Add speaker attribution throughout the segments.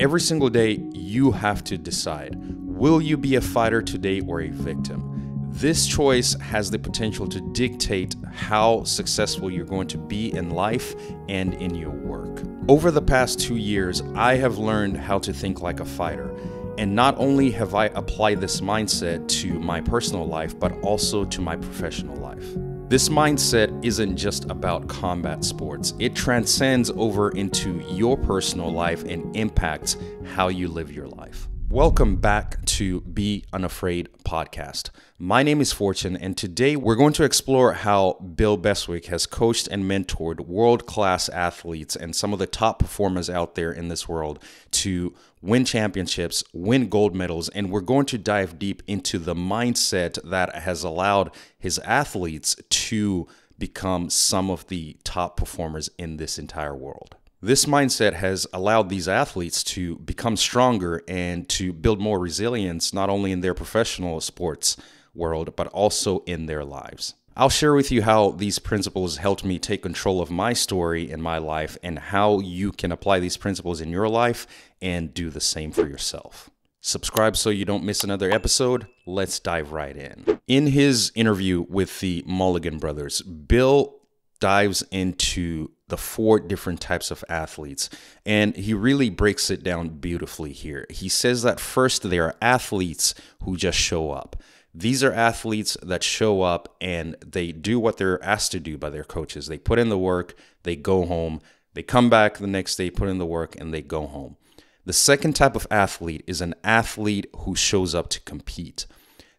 Speaker 1: Every single day, you have to decide, will you be a fighter today or a victim? This choice has the potential to dictate how successful you're going to be in life and in your work. Over the past 2 years, I have learned how to think like a fighter. And not only have I applied this mindset to my personal life, but also to my professional life. This mindset isn't just about combat sports. It transcends over into your personal life and impacts how you live your life. Welcome back to Be Unafraid podcast. My name is Fortune, and today we're going to explore how Bill Beswick has coached and mentored world-class athletes and some of the top performers out there in this world to win championships, win gold medals, and we're going to dive deep into the mindset that has allowed his athletes to become some of the top performers in this entire world. This mindset has allowed these athletes to become stronger and to build more resilience, not only in their professional sports world, but also in their lives. I'll share with you how these principles helped me take control of my story in my life and how you can apply these principles in your life and do the same for yourself. Subscribe so you don't miss another episode. Let's dive right in. In his interview with the Mulligan brothers, Bill dives into the 4 different types of athletes, and he really breaks it down beautifully here. He says that first, there are athletes who just show up. These are athletes that show up and they do what they're asked to do by their coaches. They put in the work, they go home, they come back the next day, put in the work, and they go home. The second type of athlete is an athlete who shows up to compete.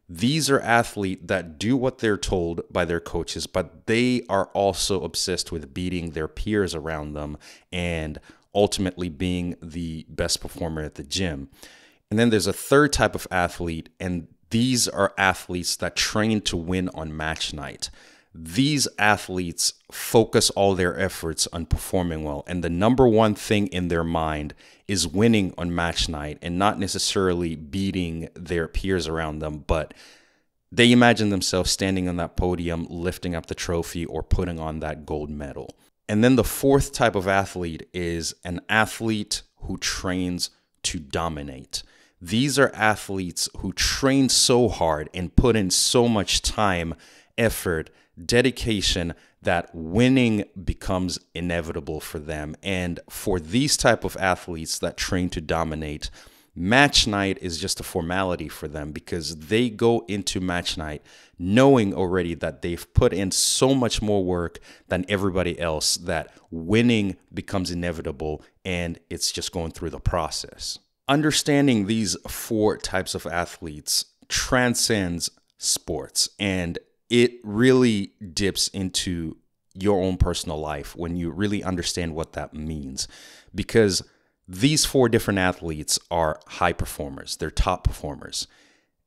Speaker 1: These are athletes that do what they're told by their coaches, but they are also obsessed with beating their peers around them and ultimately being the best performer at the gym. And then there's a third type of athlete, and these are athletes that train to win on match night. These athletes focus all their efforts on performing well, and the number one thing in their mind is winning on match night and not necessarily beating their peers around them, but they imagine themselves standing on that podium, lifting up the trophy or putting on that gold medal. And then the fourth type of athlete is an athlete who trains to dominate. These are athletes who train so hard and put in so much time, effort, dedication that winning becomes inevitable for them. And for these type of athletes that train to dominate, match night is just a formality for them because they go into match night knowing already that they've put in so much more work than everybody else that winning becomes inevitable and it's just going through the process. Understanding these 4 types of athletes transcends sports, and it really dips into your own personal life when you really understand what that means. Because these 4 different athletes are high performers, they're top performers.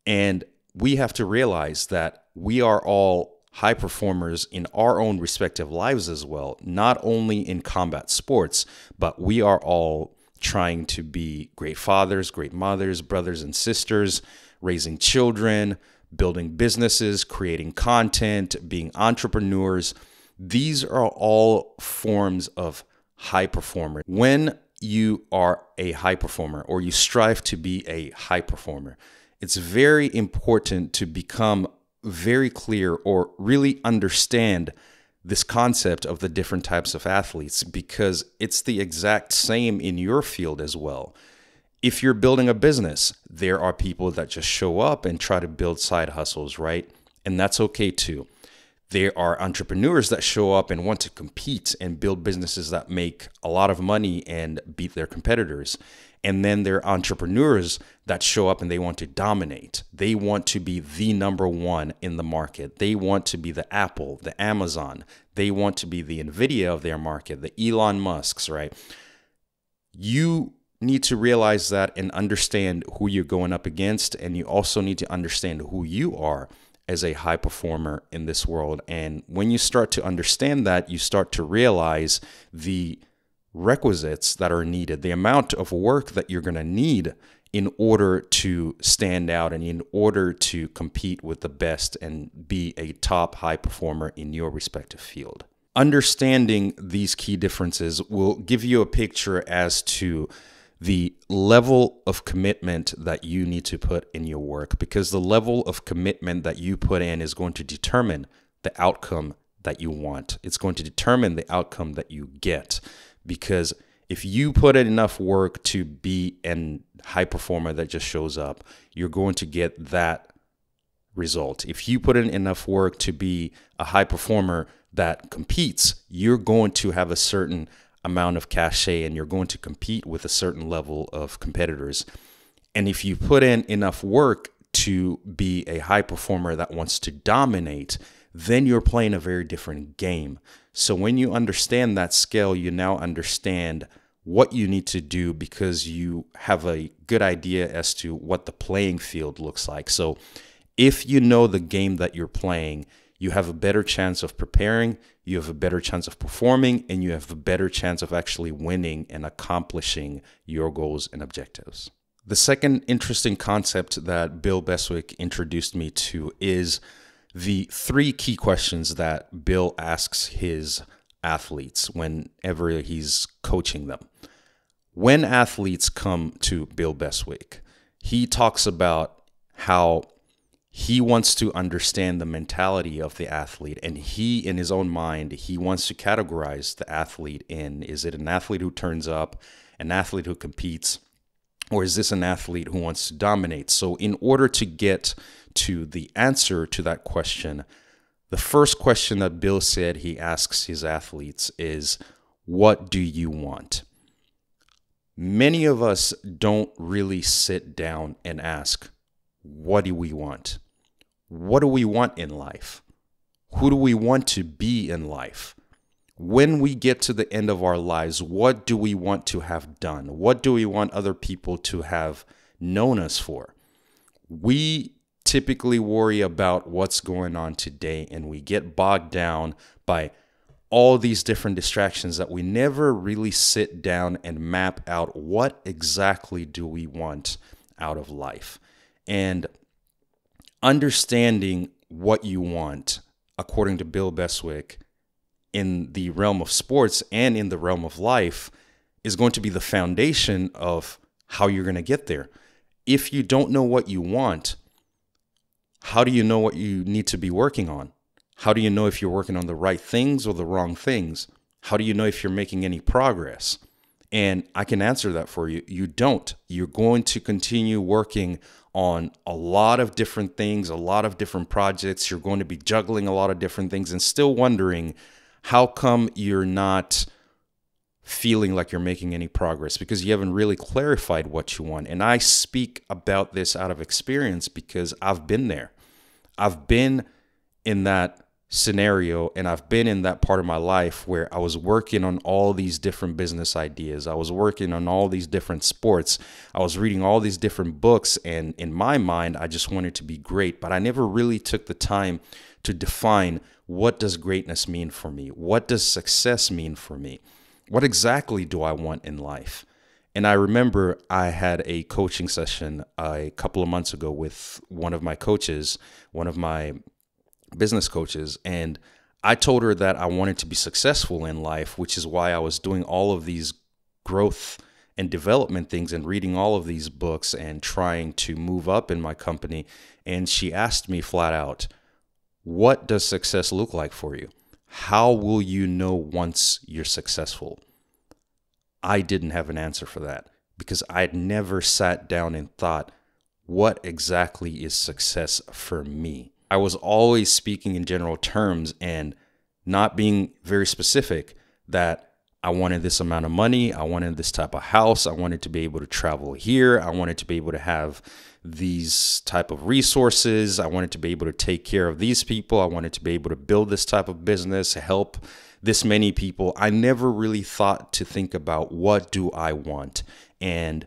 Speaker 1: And we have to realize that we are all high performers in our own respective lives as well, not only in combat sports, but we are all trying to be great fathers, great mothers, brothers and sisters, raising children, building businesses, creating content, being entrepreneurs. These are all forms of high performer. When you are a high performer or you strive to be a high performer, it's very important to become very clear or really understand this concept of the different types of athletes because it's the exact same in your field as well. If you're building a business, there are people that just show up and try to build side hustles, right? And that's okay too. There are entrepreneurs that show up and want to compete and build businesses that make a lot of money and beat their competitors. And then there are entrepreneurs that show up and they want to dominate. They want to be the number one in the market. They want to be the Apple, the Amazon. They want to be the Nvidia of their market, the Elon Musks, right? You need to realize that and understand who you're going up against. And you also need to understand who you are as a high performer in this world. And when you start to understand that, you start to realize the requisites that are needed, the amount of work that you're going to need in order to stand out and in order to compete with the best and be a top high performer in your respective field. Understanding these key differences will give you a picture as to the level of commitment that you need to put in your work, because the level of commitment that you put in is going to determine the outcome that you want. It's going to determine the outcome that you get, because if you put in enough work to be a high performer that just shows up, you're going to get that result. If you put in enough work to be a high performer that competes, you're going to have a certain amount of cachet and you're going to compete with a certain level of competitors. And if you put in enough work to be a high performer that wants to dominate, then you're playing a very different game. So when you understand that scale, you now understand what you need to do, because you have a good idea as to what the playing field looks like. So if you know the game that you're playing, you have a better chance of preparing, you have a better chance of performing, and you have a better chance of actually winning and accomplishing your goals and objectives. The second interesting concept that Bill Beswick introduced me to is the 3 key questions that Bill asks his athletes whenever he's coaching them. When athletes come to Bill Beswick, he talks about how he wants to understand the mentality of the athlete, and he, in his own mind, he wants to categorize the athlete in, is it an athlete who turns up, an athlete who competes, or is this an athlete who wants to dominate? So in order to get to the answer to that question, the first question that Bill said he asks his athletes is, what do you want? Many of us don't really sit down and ask, what do we want? What do we want in life? Who do we want to be in life? When we get to the end of our lives, what do we want to have done? What do we want other people to have known us for? We typically worry about what's going on today, and we get bogged down by all these different distractions that we never really sit down and map out what exactly do we want out of life. And understanding what you want, according to Bill Beswick, in the realm of sports and in the realm of life, is going to be the foundation of how you're going to get there. If you don't know what you want, how do you know what you need to be working on? How do you know if you're working on the right things or the wrong things? How do you know if you're making any progress? And I can answer that for you. You don't. You're going to continue working on a lot of different things, a lot of different projects. You're going to be juggling a lot of different things and still wondering, how come you're not feeling like you're making any progress? Because you haven't really clarified what you want. And I speak about this out of experience because I've been there. I've been in that scenario, and I've been in that part of my life where I was working on all these different business ideas. I was working on all these different sports. I was reading all these different books, and in my mind, I just wanted to be great, but I never really took the time to define, what does greatness mean for me? What does success mean for me? What exactly do I want in life? And I remember I had a coaching session a couple of months ago with one of my coaches, one of my business coaches, and I told her that I wanted to be successful in life, which is why I was doing all of these growth and development things and reading all of these books and trying to move up in my company. And she asked me flat out, what does success look like for you? How will you know once you're successful? I didn't have an answer for that because I'd never sat down and thought, what exactly is success for me? I was always speaking in general terms and not being very specific that I wanted this amount of money, I wanted this type of house, I wanted to be able to travel here, I wanted to be able to have these type of resources, I wanted to be able to take care of these people, I wanted to be able to build this type of business, help this many people. I never really thought to think about, what do I want? And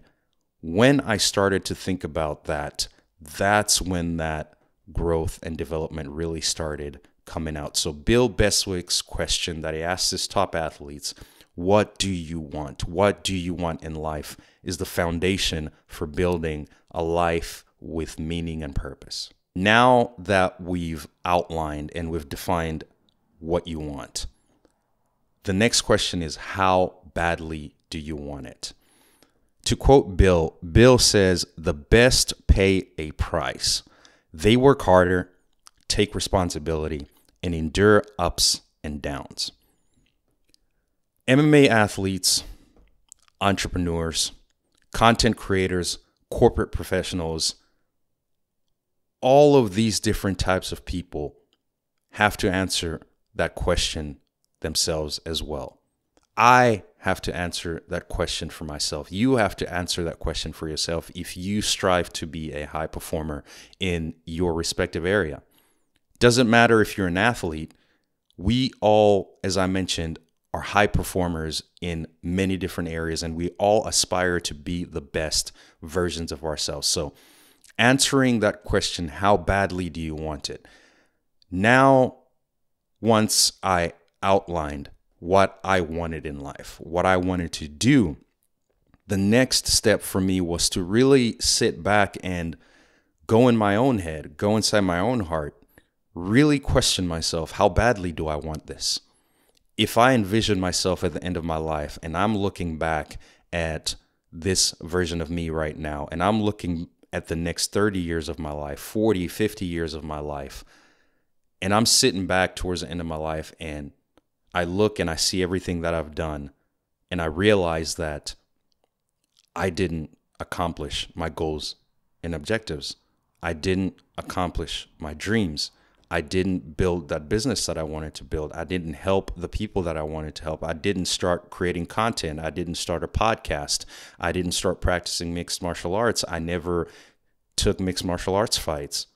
Speaker 1: when I started to think about that, that's when that growth and development really started coming out. So Bill Beswick's question that he asked his top athletes, what do you want? What do you want in life, is the foundation for building a life with meaning and purpose. Now that we've outlined and we've defined what you want, the next question is, how badly do you want it? To quote Bill, Bill says, "The best pay a price. They work harder, take responsibility, and endure ups and downs." MMA athletes, entrepreneurs, content creators, corporate professionals, all of these different types of people have to answer that question themselves as well. I have to answer that question for myself. You have to answer that question for yourself if you strive to be a high performer in your respective area. Doesn't matter if you're an athlete. We all, as I mentioned, are high performers in many different areas, and we all aspire to be the best versions of ourselves. So answering that question, how badly do you want it? Now, once I outlined what I wanted in life, what I wanted to do, the next step for me was to really sit back and go in my own head, go inside my own heart, really question myself, how badly do I want this? If I envision myself at the end of my life and I'm looking back at this version of me right now, and I'm looking at the next 30 years of my life, 40, 50 years of my life, and I'm sitting back towards the end of my life and I look and I see everything that I've done, and I realize that I didn't accomplish my goals and objectives. I didn't accomplish my dreams. I didn't build that business that I wanted to build. I didn't help the people that I wanted to help. I didn't start creating content. I didn't start a podcast. I didn't start practicing mixed martial arts. I never took mixed martial arts fights.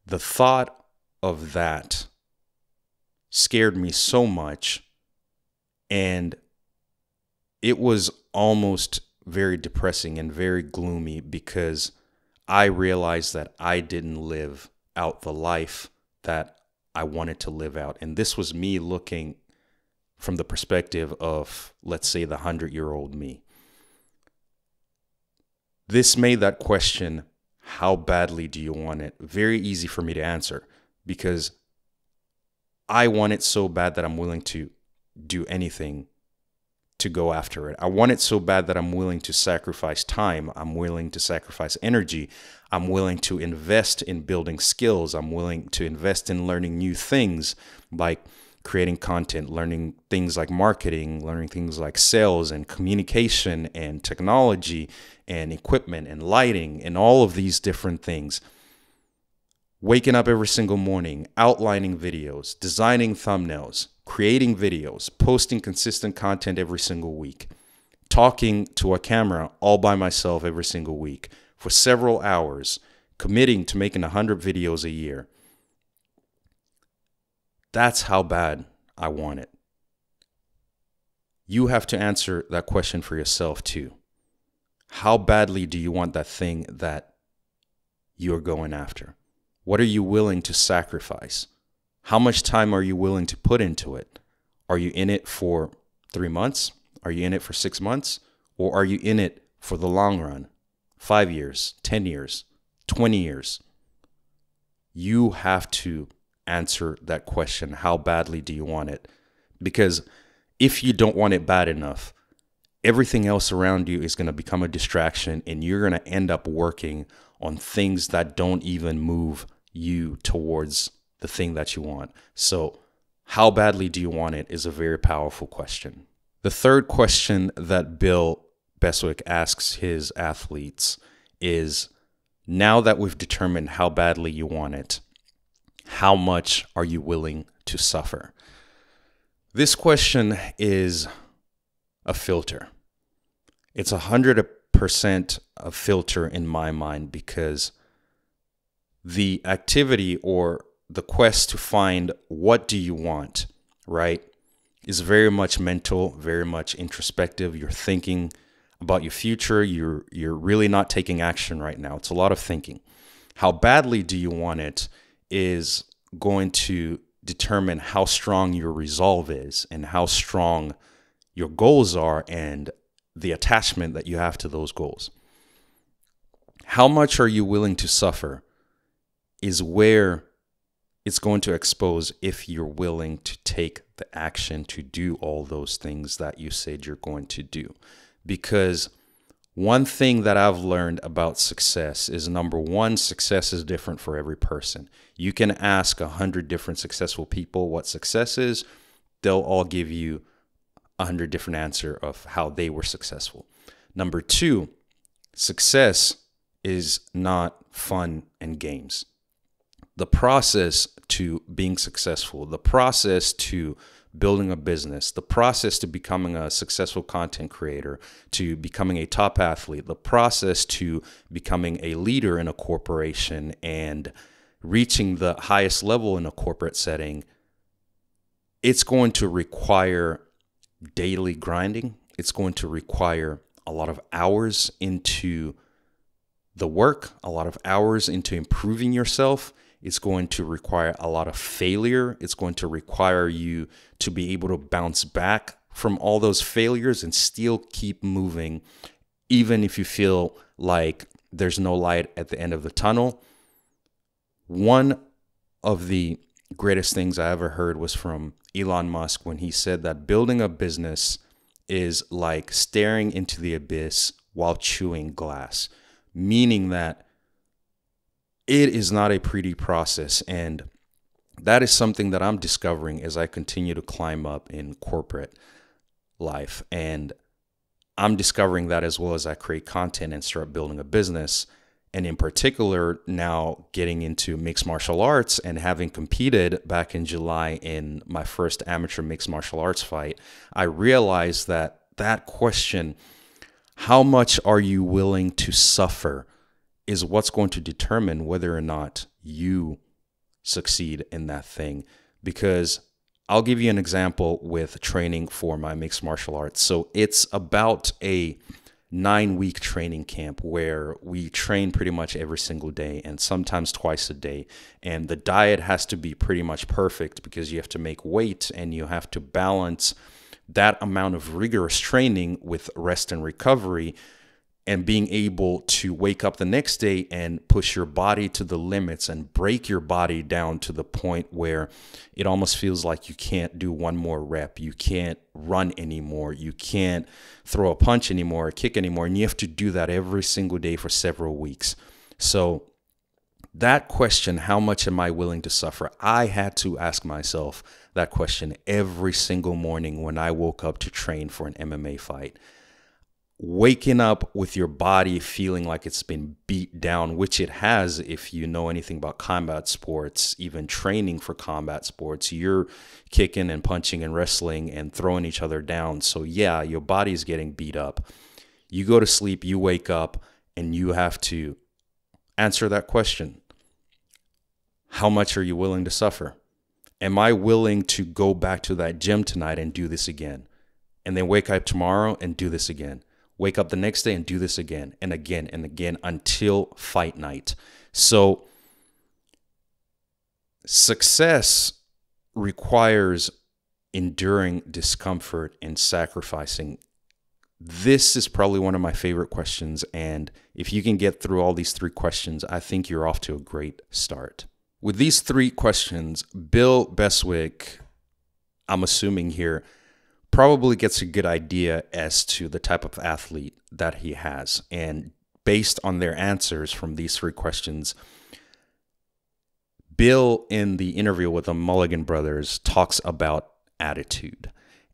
Speaker 1: The thought of that scared me so much, and it was almost very depressing and very gloomy because I realized that I didn't live out the life that I wanted to live out. And this was me looking from the perspective of, let's say, the 100-year-old me. This made that question, how badly do you want it, very easy for me to answer, because I want it so bad that I'm willing to do anything to go after it. I want it so bad that I'm willing to sacrifice time. I'm willing to sacrifice energy. I'm willing to invest in building skills. I'm willing to invest in learning new things like creating content, learning things like marketing, learning things like sales and communication and technology and equipment and lighting and all of these different things. Waking up every single morning, outlining videos, designing thumbnails, creating videos, posting consistent content every single week, talking to a camera all by myself every single week for several hours, committing to making 100 videos a year. That's how bad I want it. You have to answer that question for yourself too. How badly do you want that thing that you're going after? What are you willing to sacrifice? How much time are you willing to put into it? Are you in it for 3 months? Are you in it for 6 months? Or are you in it for the long run? 5 years, 10 years, 20 years? You have to answer that question. How badly do you want it? Because if you don't want it bad enough, everything else around you is going to become a distraction, and you're going to end up working on things that don't even move you towards the thing that you want. So how badly do you want it is a very powerful question. The third question that Bill Beswick asks his athletes is, now that we've determined how badly you want it, how much are you willing to suffer? This question is a filter. It's 100% a filter in my mind, because the activity or the quest to find what do you want, right, is very much mental, very much introspective. You're thinking about your future. You're really not taking action right now. It's a lot of thinking. How badly do you want it is going to determine how strong your resolve is and how strong your goals are and the attachment that you have to those goals. How much are you willing to suffer is where it's going to expose if you're willing to take the action to do all those things that you said you're going to do. Because One thing that I've learned about success is, number one, success is different for every person. You can ask 100 different successful people what success is. They'll all give you 100 different answers of how they were successful. Number two, success is not fun and games. The process to being successful, the process to building a business, the process to becoming a successful content creator, to becoming a top athlete, the process to becoming a leader in a corporation and reaching the highest level in a corporate setting, it's going to require daily grinding. It's going to require a lot of hours into the work, a lot of hours into improving yourself. It's going to require a lot of failure. It's going to require you to be able to bounce back from all those failures and still keep moving, even if you feel like there's no light at the end of the tunnel. One of the greatest things I ever heard was from Elon Musk when he said that building a business is like staring into the abyss while chewing glass, meaning that it is not a pretty process. And that is something that I'm discovering as I continue to climb up in corporate life. And I'm discovering that as well as I create content and start building a business. And in particular, now getting into mixed martial arts and having competed back in July in my first amateur mixed martial arts fight, I realized that that question, how much are you willing to suffer, is what's going to determine whether or not you succeed in that thing. Because I'll give you an example with training for my mixed martial arts. So it's about a 9-week training camp where we train pretty much every single day and sometimes twice a day. And the diet has to be pretty much perfect because you have to make weight and you have to balance that amount of rigorous training with rest and recovery, and being able to wake up the next day and push your body to the limits and break your body down to the point where it almost feels like you can't do one more rep. You can't run anymore. You can't throw a punch anymore or kick anymore. And you have to do that every single day for several weeks. So that question, how much am I willing to suffer? I had to ask myself that question every single morning when I woke up to train for an MMA fight. Waking up with your body feeling like it's been beat down, which it has if you know anything about combat sports, even training for combat sports, you're kicking and punching and wrestling and throwing each other down. So yeah, your body's getting beat up. You go to sleep, you wake up, and you have to answer that question. How much are you willing to suffer? Am I willing to go back to that gym tonight and do this again? And then wake up tomorrow and do this again? Wake up the next day and do this again and again and again until fight night. So success requires enduring discomfort and sacrificing. This is probably one of my favorite questions. And if you can get through all these 3 questions, I think you're off to a great start. With these 3 questions, Bill Beswick, I'm assuming here, probably gets a good idea as to the type of athlete that he has. And based on their answers from these 3 questions, Bill, in the interview with the Mulligan brothers, talks about attitude.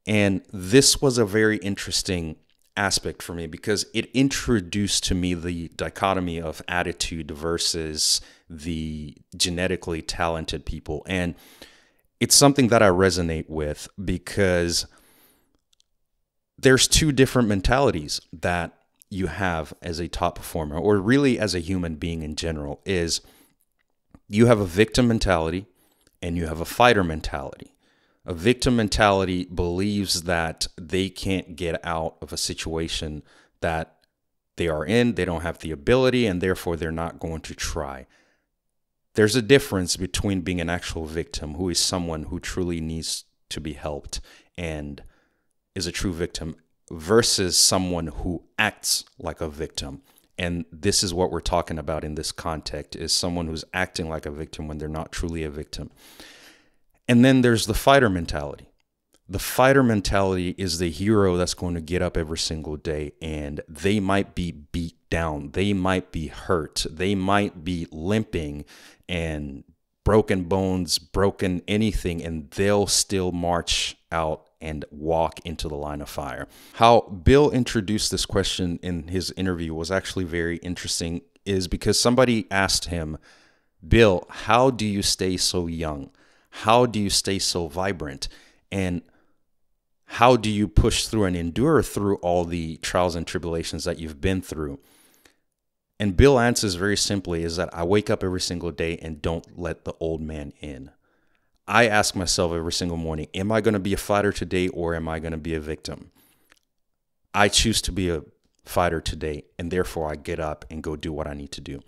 Speaker 1: And this was a very interesting aspect for me because it introduced to me the dichotomy of attitude versus the genetically talented people. And it's something that I resonate with because there's 2 different mentalities that you have as a top performer, or really as a human being in general, is you have a victim mentality and you have a fighter mentality. A victim mentality believes that they can't get out of a situation that they are in. They don't have the ability, and therefore they're not going to try. There's a difference between being an actual victim, who is someone who truly needs to be helped and is a true victim, versus someone who acts like a victim. And this is what we're talking about in this context, is someone who's acting like a victim when they're not truly a victim. And then there's the fighter mentality. The fighter mentality is the hero that's going to get up every single day, and they might be beat down. They might be hurt. They might be limping and broken bones, broken anything, and they'll still march out and walk into the line of fire. How Bill introduced this question in his interview was actually very interesting, is because somebody asked him, Bill, how do you stay so young? How do you stay so vibrant? And how do you push through and endure through all the trials and tribulations that you've been through? And Bill answers very simply is that I wake up every single day and don't let the old man in. I ask myself every single morning, am I going to be a fighter today or am I going to be a victim? I choose to be a fighter today, and therefore I get up and go do what I need to do.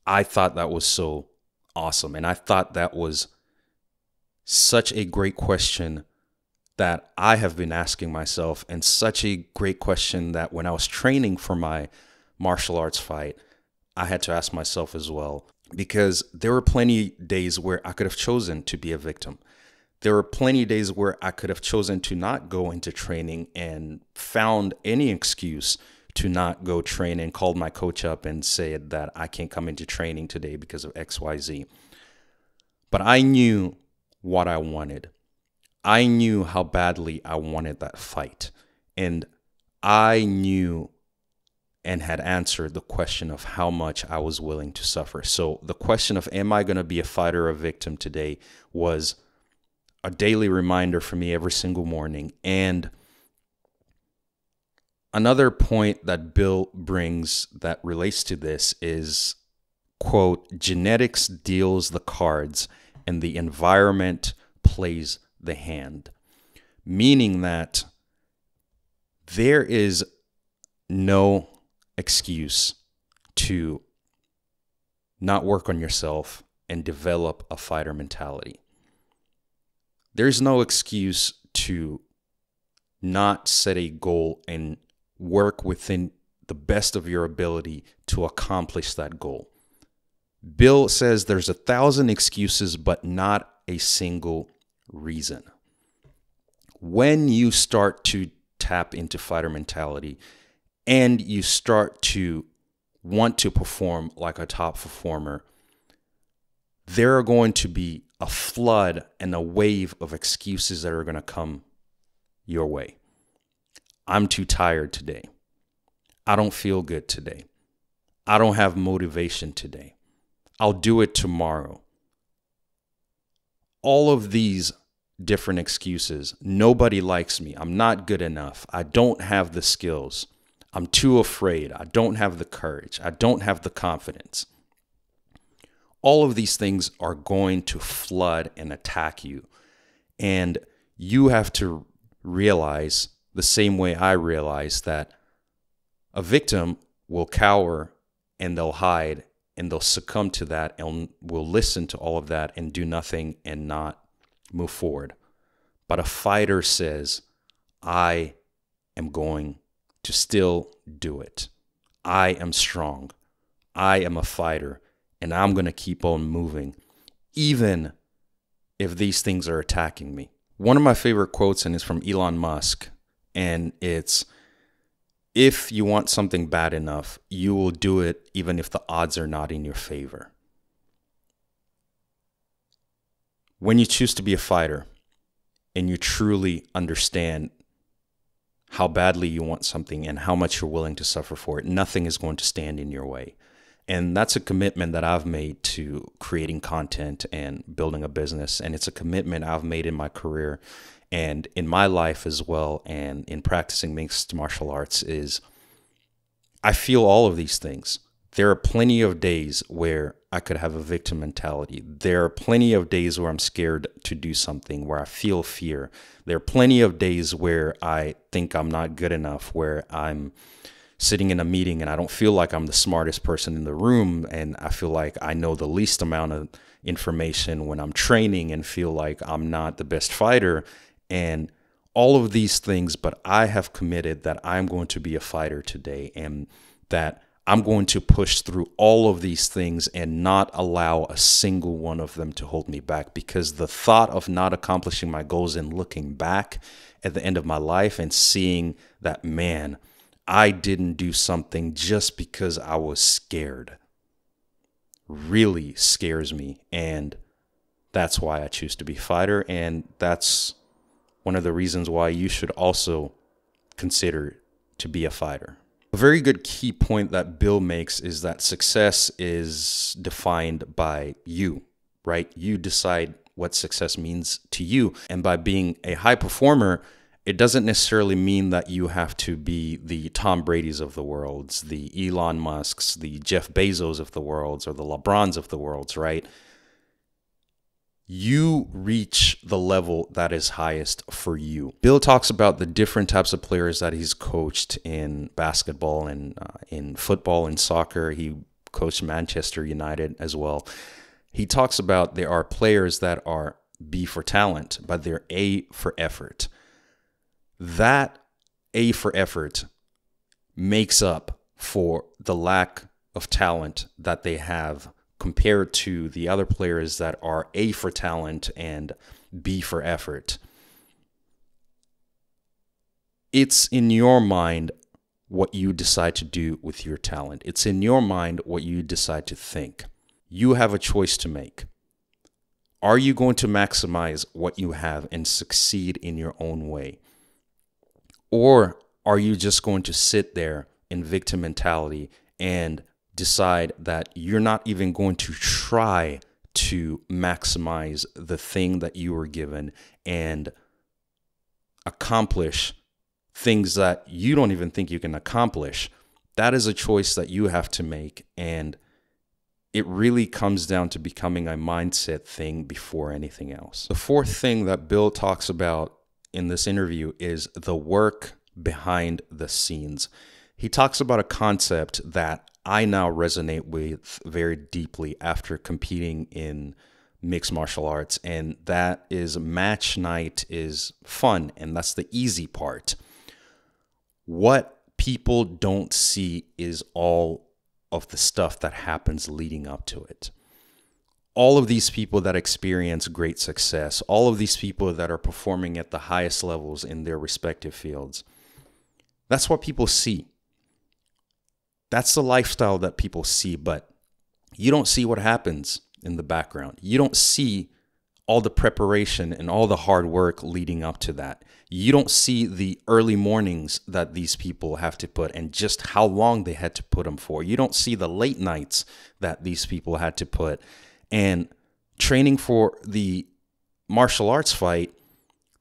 Speaker 1: I thought that was so awesome. And I thought that was such a great question that I have been asking myself, and such a great question that when I was training for my martial arts fight, I had to ask myself as well, because there were plenty days where I could have chosen to be a victim. There were plenty of days where I could have chosen to not go into training and found any excuse to not go train and called my coach up and said that I can't come into training today because of XYZ. But I knew what I wanted. I knew how badly I wanted that fight. And I knew and had answered the question of how much I was willing to suffer. So the question of, am I going to be a fighter or a victim today, was a daily reminder for me every single morning. And another point that Bill brings that relates to this is, quote, genetics deals the cards and the environment plays the hand. Meaning that there is no excuse to not work on yourself and develop a fighter mentality. There's no excuse to not set a goal and work within the best of your ability to accomplish that goal. Bill says there's 1,000 excuses, but not a single reason. When you start to tap into fighter mentality and you start to want to perform like a top performer, there are going to be a flood and a wave of excuses that are going to come your way. I'm too tired today. I don't feel good today. I don't have motivation today. I'll do it tomorrow. All of these different excuses. Nobody likes me. I'm not good enough. I don't have the skills. I'm too afraid. I don't have the courage. I don't have the confidence. All of these things are going to flood and attack you. And you have to realize, the same way I realize, that a victim will cower and they'll hide and they'll succumb to that and will listen to all of that and do nothing and not move forward. But a fighter says, I am going to still do it. I am strong. I am a fighter, and I'm going to keep on moving, even if these things are attacking me. One of my favorite quotes, and it's from Elon Musk, and it's, if you want something bad enough, you will do it even if the odds are not in your favor. When you choose to be a fighter and you truly understand how badly you want something and how much you're willing to suffer for it, nothing is going to stand in your way. And that's a commitment that I've made to creating content and building a business. And it's a commitment I've made in my career and in my life as well. And in practicing mixed martial arts, is I feel all of these things. There are plenty of days where I could have a victim mentality. There are plenty of days where I'm scared to do something, where I feel fear. There are plenty of days where I think I'm not good enough, where I'm sitting in a meeting and I don't feel like I'm the smartest person in the room, and I feel like I know the least amount of information when I'm training, and feel like I'm not the best fighter, and all of these things. But I have committed that I'm going to be a fighter today, and that I'm going to push through all of these things and not allow a single one of them to hold me back, because the thought of not accomplishing my goals and looking back at the end of my life and seeing that, man, I didn't do something just because I was scared, really scares me. And that's why I choose to be a fighter. And that's one of the reasons why you should also consider to be a fighter. A very good key point that Bill makes is that success is defined by you, right? You decide what success means to you. And by being a high performer, it doesn't necessarily mean that you have to be the Tom Brady's of the world, the Elon Musk's, the Jeff Bezos of the world, or the LeBrons of the world, right? You reach the level that is highest for you. Bill talks about the different types of players that he's coached in basketball and in football and soccer. He coached Manchester United as well. He talks about there are players that are B for talent, but they're A for effort. That A for effort makes up for the lack of talent that they have compared to the other players that are A for talent and B for effort. It's in your mind what you decide to do with your talent. It's in your mind what you decide to think. You have a choice to make. Are you going to maximize what you have and succeed in your own way? Or are you just going to sit there in victim mentality and decide that you're not even going to try to maximize the thing that you were given and accomplish things that you don't even think you can accomplish? That is a choice that you have to make, and it really comes down to becoming a mindset thing before anything else. The fourth thing that Bill talks about in this interview is the work behind the scenes. He talks about a concept that I now resonate with very deeply after competing in mixed martial arts, and that is match night is fun, and that's the easy part. What people don't see is all of the stuff that happens leading up to it. All of these people that experience great success, all of these people that are performing at the highest levels in their respective fields, that's what people see. That's the lifestyle that people see, but you don't see what happens in the background. You don't see all the preparation and all the hard work leading up to that. You don't see the early mornings that these people have to put and just how long they had to put them for. You don't see the late nights that these people had to put. And training for the martial arts fight,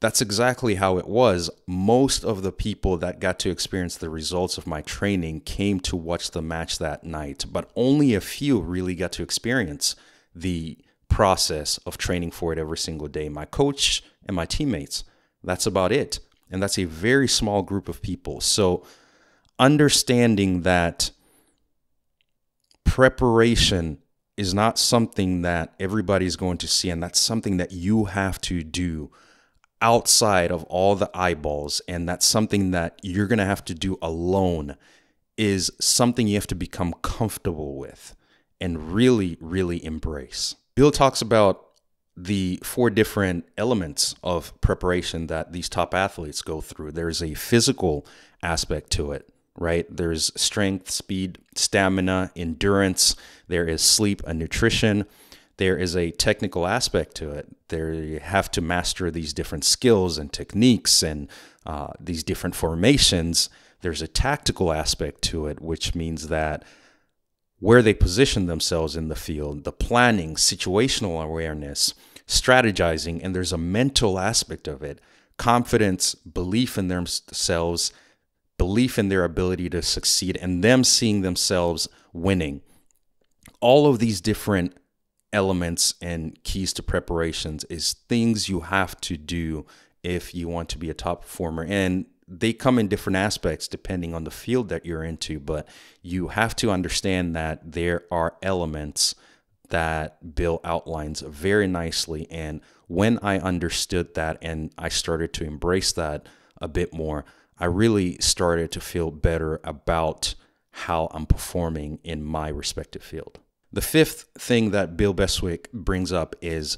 Speaker 1: that's exactly how it was. Most of the people that got to experience the results of my training came to watch the match that night, but only a few really got to experience the process of training for it every single day. My coach and my teammates, that's about it. And that's a very small group of people. So understanding that preparation is not something that everybody's going to see, and that's something that you have to do outside of all the eyeballs, and that's something that you're going to have to do alone, is something you have to become comfortable with and really, really embrace. Bill talks about the 4 different elements of preparation that these top athletes go through. There's a physical aspect to it, right? There's strength, speed, stamina, endurance. There is sleep and nutrition. There is a technical aspect to it. There you have to master these different skills and techniques and these different formations. There's a tactical aspect to it, which means that where they position themselves in the field, the planning, situational awareness, strategizing, and there's a mental aspect of it. Confidence, belief in themselves, belief in their ability to succeed, and them seeing themselves winning. All of these different elements and keys to preparations is things you have to do if you want to be a top performer. And they come in different aspects depending on the field that you're into, but you have to understand that there are elements that Bill outlines very nicely. And when I understood that and I started to embrace that a bit more, I really started to feel better about how I'm performing in my respective field. The fifth thing that Bill Beswick brings up is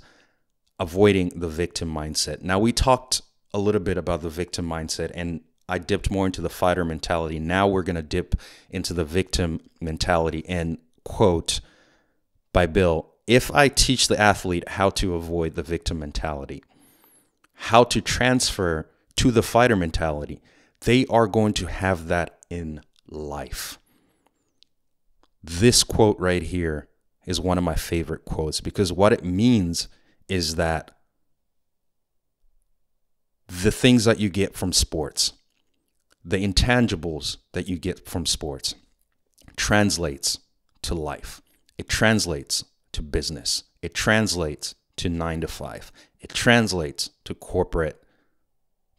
Speaker 1: avoiding the victim mindset. Now, we talked a little bit about the victim mindset, and I dipped more into the fighter mentality. Now we're going to dip into the victim mentality. And quote by Bill, if I teach the athlete how to avoid the victim mentality, how to transfer to the fighter mentality, they are going to have that in life. This quote right here is one of my favorite quotes, because what it means is that the things that you get from sports, the intangibles that you get from sports, translates to life. It translates to business. It translates to 9 to 5. It translates to corporate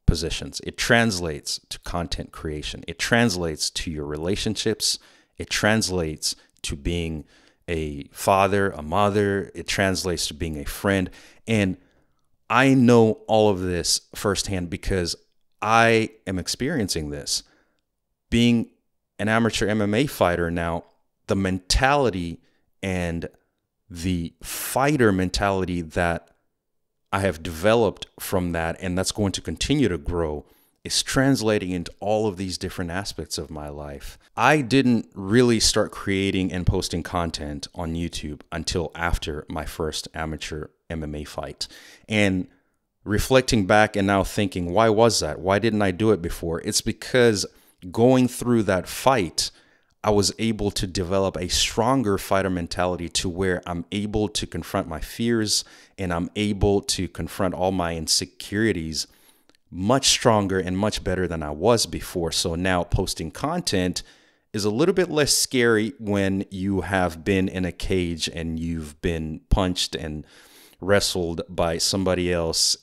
Speaker 1: positions. It translates to content creation. It translates to your relationships. It translates to being a father, a mother. It translates to being a friend. And I know all of this firsthand because I am experiencing this. Being an amateur MMA fighter now, the mentality and the fighter mentality that I have developed from that, and that's going to continue to grow, is translating into all of these different aspects of my life. I didn't really start creating and posting content on YouTube until after my first amateur MMA fight. And reflecting back and now thinking, why was that? Why didn't I do it before? It's because going through that fight, I was able to develop a stronger fighter mentality to where I'm able to confront my fears and I'm able to confront all my insecurities much stronger and much better than I was before. So now posting content is a little bit less scary when you have been in a cage and you've been punched and wrestled by somebody else.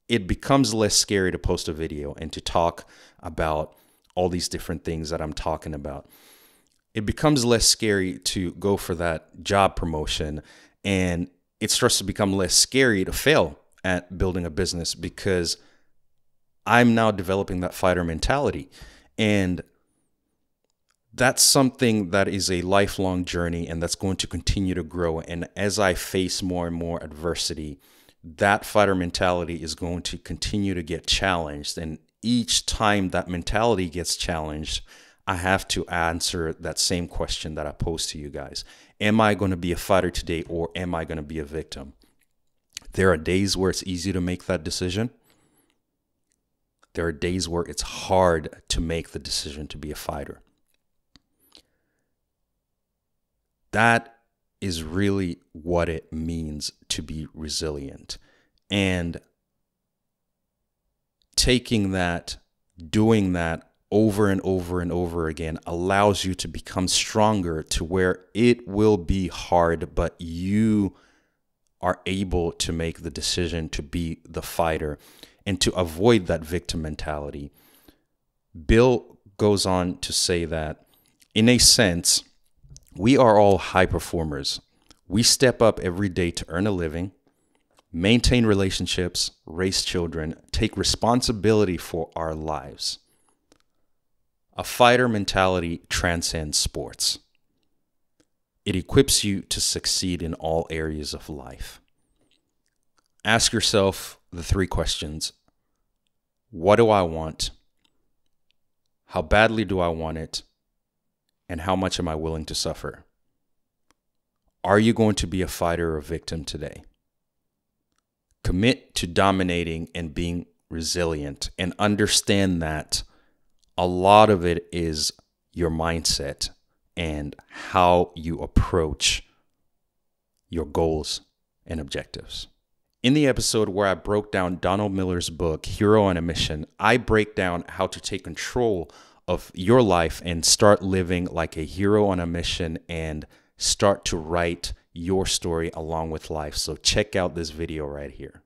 Speaker 1: It becomes less scary to post a video and to talk about all these different things that I'm talking about. It becomes less scary to go for that job promotion, and it starts to become less scary to fail at building a business because I'm now developing that fighter mentality. And that's something that is a lifelong journey, and that's going to continue to grow. And as I face more and more adversity, that fighter mentality is going to continue to get challenged. And each time that mentality gets challenged, I have to answer that same question that I posed to you guys. Am I going to be a fighter today, or am I going to be a victim? There are days where it's easy to make that decision. There are days where it's hard to make the decision to be a fighter. That is really what it means to be resilient. And taking that, doing that over and over and over again allows you to become stronger to where it will be hard, but you are able to make the decision to be the fighter and to avoid that victim mentality. Bill goes on to say that, in a sense, we are all high performers. We step up every day to earn a living, maintain relationships, raise children, take responsibility for our lives. A fighter mentality transcends sports. It equips you to succeed in all areas of life. Ask yourself the 3 questions. What do I want? How badly do I want it? And how much am I willing to suffer? Are you going to be a fighter or a victim today? Commit to dominating and being resilient, and understand that a lot of it is your mindset and how you approach your goals and objectives. In the episode where I broke down Donald Miller's book, Hero on a Mission, I break down how to take control of your life and start living like a hero on a mission and start to write your story along with life. So check out this video right here.